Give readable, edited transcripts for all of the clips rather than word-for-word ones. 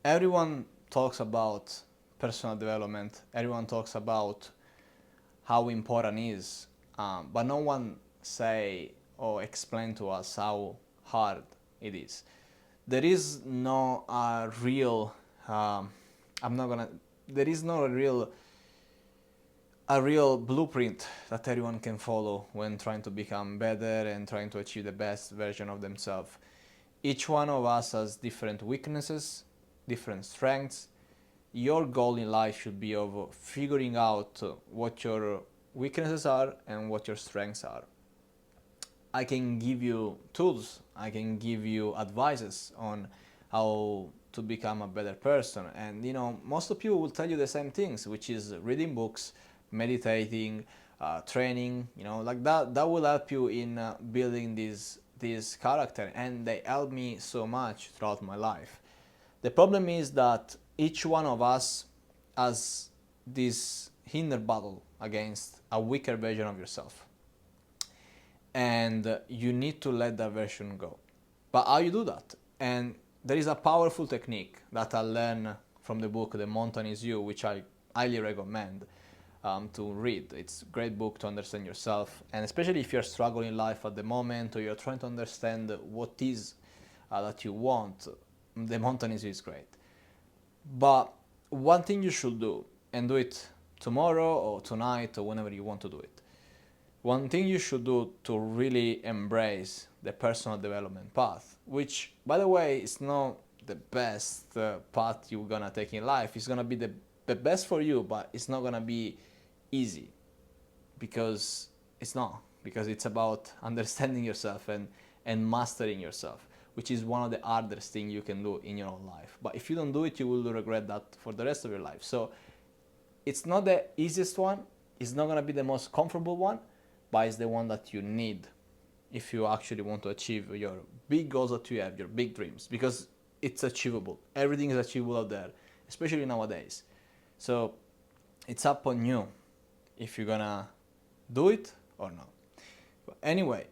everyone talks about personal development, everyone talks about how important it is, but no one say or explain to us how hard it is. There is no real, I'm not gonna, there is no a real blueprint that everyone can follow when trying to become better and trying to achieve the best version of themselves. Each one of us has different weaknesses, different strengths. Your goal in life should be of figuring out what your weaknesses are and what your strengths are. I can give you tools, I can give you advices on how to become a better person. And most of people will tell you the same things, which is reading books, meditating, training, like that will help you in building this character, and they help me so much throughout my life. The problem is that each one of us has this inner battle against a weaker version of yourself, and you need to let that version go. But how you do that? And there is a powerful technique that I learned from the book The Mountain Is You, which I highly recommend to read. It's a great book to understand yourself, and especially if you're struggling in life at the moment or you're trying to understand what is that you want. The Mountain Is You is great. But one thing you should do, and do it tomorrow or tonight or whenever you want to do it, one thing you should do to really embrace the personal development path, which, by the way, is not the best path you're gonna take in life. It's gonna be the best for you, but it's not gonna be easy, because it's about understanding yourself and mastering yourself, which is one of the hardest things you can do in your own life. But if you don't do it, you will regret that for the rest of your life. So it's not the easiest one, it's not gonna be the most comfortable one, but it's the one that you need if you actually want to achieve your big goals that you have, your big dreams, because it's achievable. Everything is achievable out there, especially nowadays. So it's up on you if you're gonna do it or not. But anyway,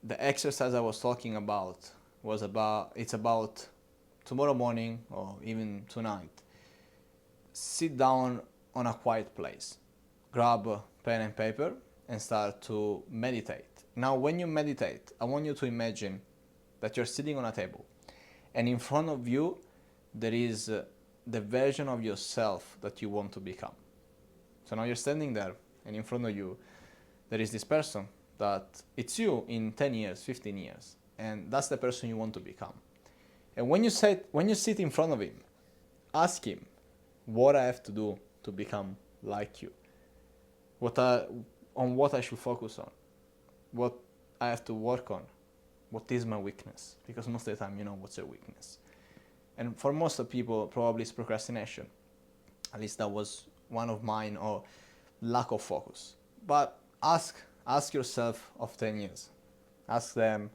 the exercise I was talking about it's about tomorrow morning or even tonight. Sit down on a quiet place, grab a pen and paper, and start to meditate. Now, when you meditate, I want you to imagine that you're sitting on a table, and in front of you there is the version of yourself that you want to become. So now you're standing there, and in front of you there is this person that it's you in 10 years, 15 years, and that's the person you want to become. And when you sit in front of him, ask him what I have to do to become like you, on what I should focus on, what I have to work on, what is my weakness, because most of the time you know what's your weakness. And for most of people, probably it's procrastination. At least that was one of mine, or lack of focus. But ask yourself of 10 years. Ask them,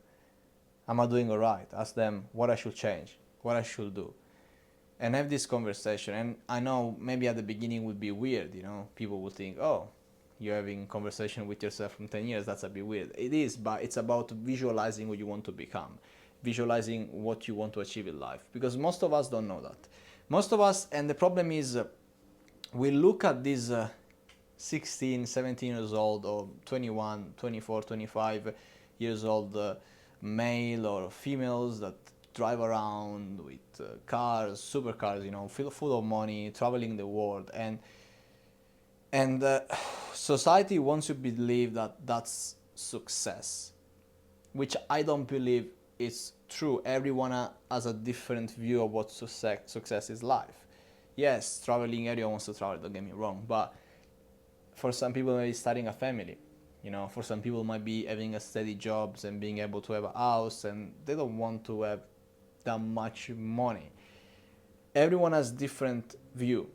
am I doing all right? Ask them what I should change, what I should do. And have this conversation. And I know maybe at the beginning would be weird, people would think, oh, you're having conversation with yourself from 10 years, that's a bit weird. It is, but it's about visualizing what you want to become, visualizing what you want to achieve in life, because most of us don't know that. Most of us, and the problem is, we look at these 16, 17 years old, or 21, 24, 25 years old male or females that drive around with cars, supercars, full of money, traveling the world, and society wants you to believe that that's success, which I don't believe is true. Everyone has a different view of what success is life. Yes, traveling, everyone wants to travel, don't get me wrong, but for some people maybe starting a family, for some people might be having a steady jobs and being able to have a house, and they don't want to have that much money. Everyone has different view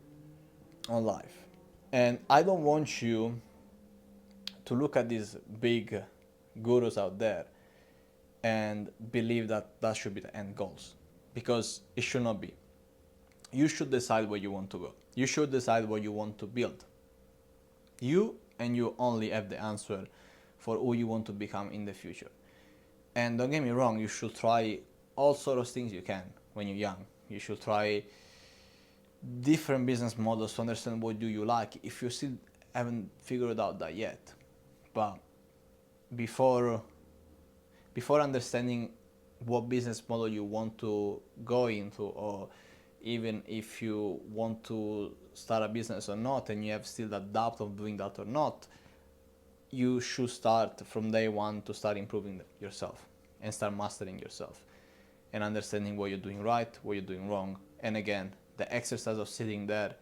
on life. And I don't want you to look at these big gurus out there and believe that that should be the end goals, because it should not be. You should decide where you want to go. You should decide what you want to build. You and you only have the answer for who you want to become in the future. And don't get me wrong, you should try all sorts of things you can when you're young. You should try different business models to understand what do you like if you still haven't figured out that yet. But before understanding what business model you want to go into, or even if you want to start a business or not, and you have still that doubt of doing that or not, you should start from day one to start improving yourself and start mastering yourself and understanding what you're doing right, what you're doing wrong. And again, the exercise of sitting there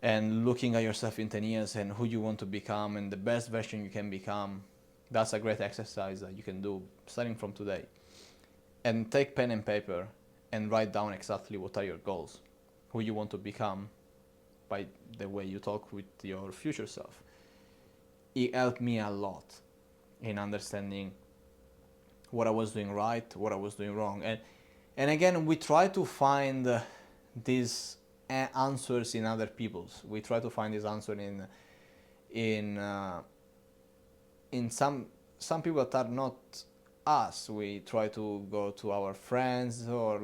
and looking at yourself in 10 years and who you want to become and the best version you can become, that's a great exercise that you can do starting from today. And take pen and paper and write down exactly what are your goals, who you want to become by the way you talk with your future self. It helped me a lot in understanding what I was doing right, what I was doing wrong. And again, we try to find these answers in other people's. We try to find this answer in some people that are not us. We try to go to our friends, or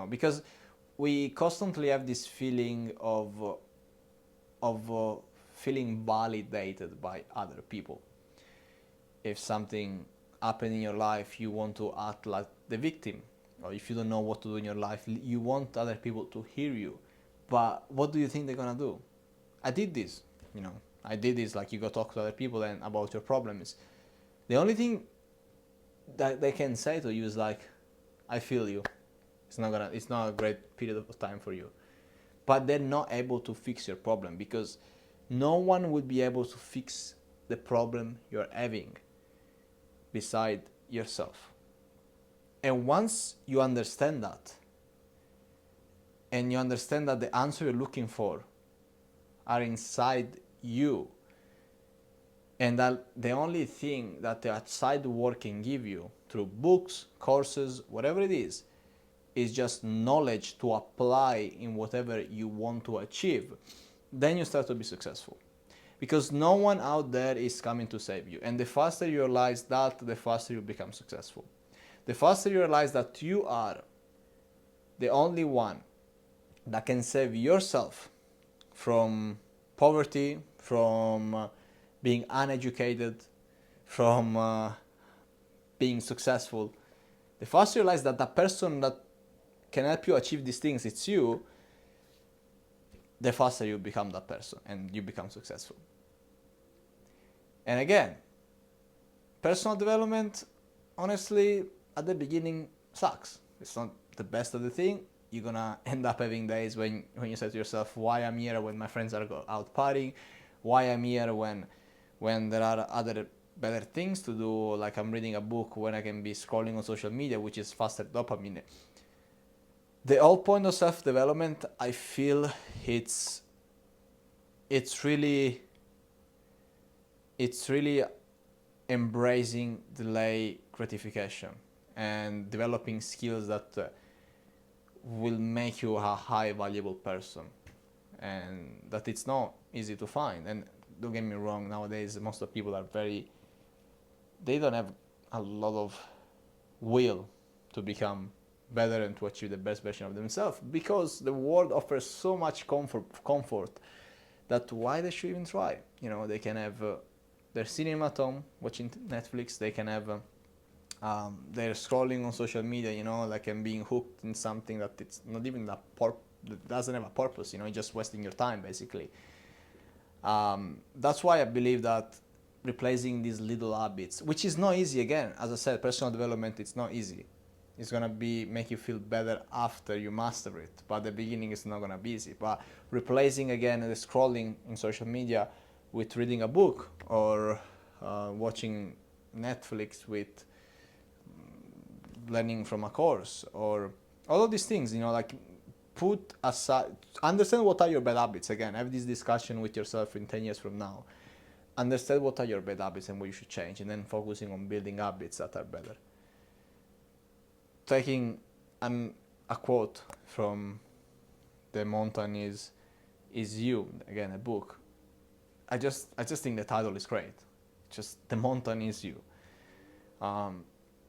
because we constantly have this feeling of feeling validated by other people. If something happened in your life, you want to act like the victim, or if you don't know what to do in your life, you want other people to hear you. But what do you think they're gonna do? I did this, like you go talk to other people and about your problems. The only thing that they can say to you is like, I feel you. It's not a great period of time for you. But they're not able to fix your problem, because no one would be able to fix the problem you're having beside yourself. And once you understand that, and you understand that the answer you're looking for are inside you, and that the only thing that the outside world can give you through books, courses, whatever it is just knowledge to apply in whatever you want to achieve, then you start to be successful. Because no one out there is coming to save you. And the faster you realize that, the faster you become successful. The faster you realize that you are the only one that can save yourself from poverty, from being uneducated, from being successful. The faster you realize that the person that can help you achieve these things, it's you, the faster you become that person and you become successful. And again, personal development, honestly, at the beginning sucks. It's not the best of the thing. You're gonna end up having days when you say to yourself, why I'm here when my friends are out partying, why I'm here when there are other better things to do, like I'm reading a book, when I can be scrolling on social media, which is faster dopamine. The whole point of self-development, I feel it's really embracing delay gratification and developing skills that will make you a high valuable person, and that it's not easy to find. And don't get me wrong, nowadays most of the people they don't have a lot of will to become better and to achieve the best version of themselves, because the world offers so much comfort that why they should even try. They can have their cinema at home watching Netflix, they can have they're scrolling on social media, and being hooked in something that it's not even that doesn't have a purpose, just wasting your time basically. That's why I believe that replacing these little habits, which is not easy, again, as I said, personal development, it's not easy. It's gonna make you feel better after you master it, but at the beginning it's not gonna be easy. But replacing again the scrolling in social media with reading a book, or watching Netflix with learning from a course, or all of these things, put aside, understand what are your bad habits. Again, have this discussion with yourself in 10 years from now. Understand what are your bad habits and what you should change, and then focusing on building habits that are better. Taking a quote from The Mountain is You, again, a book. I just think the title is great. Just The Mountain is You.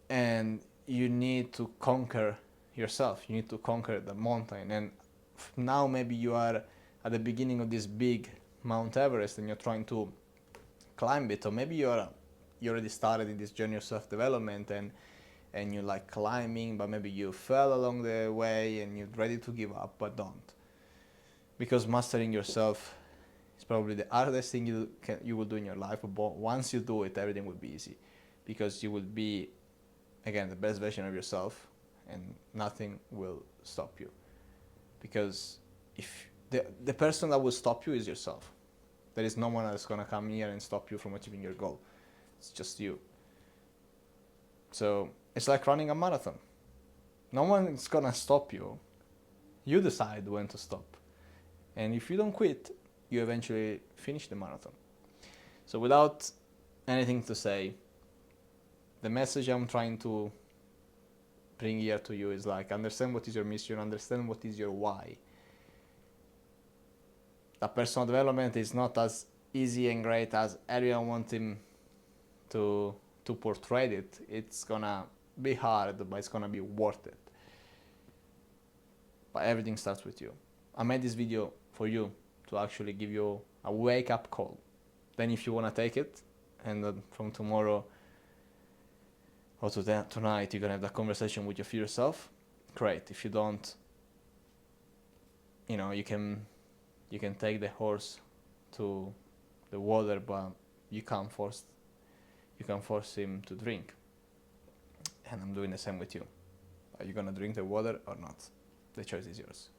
And you need to conquer yourself. You need to conquer the mountain. And now maybe you are at the beginning of this big Mount Everest and you're trying to climb it, or maybe you already started in this journey of self-development and you like climbing, but maybe you fell along the way and you're ready to give up, but don't. Because mastering yourself is probably the hardest thing you will do in your life, but once you do it, everything will be easy. Because you will be, again, the best version of yourself, and nothing will stop you. Because if the person that will stop you is yourself. There is no one else going to come here and stop you from achieving your goal. It's just you. So it's like running a marathon. No one is going to stop you. You decide when to stop. And if you don't quit, you eventually finish the marathon. So without anything to say, the message I'm trying to bring here to you is like, understand what is your mission, understand what is your why. That personal development is not as easy and great as everyone wants him to portray it. It's gonna be hard, but it's gonna be worth it. But everything starts with you. I made this video for you to actually give you a wake-up call. Then if you wanna take it, and from tomorrow or tonight you're gonna have that conversation with your future self, great. If you don't, you can take the horse to the water, but you can't force him to drink. And I'm doing the same with you. Are you gonna drink the water or not? The choice is yours.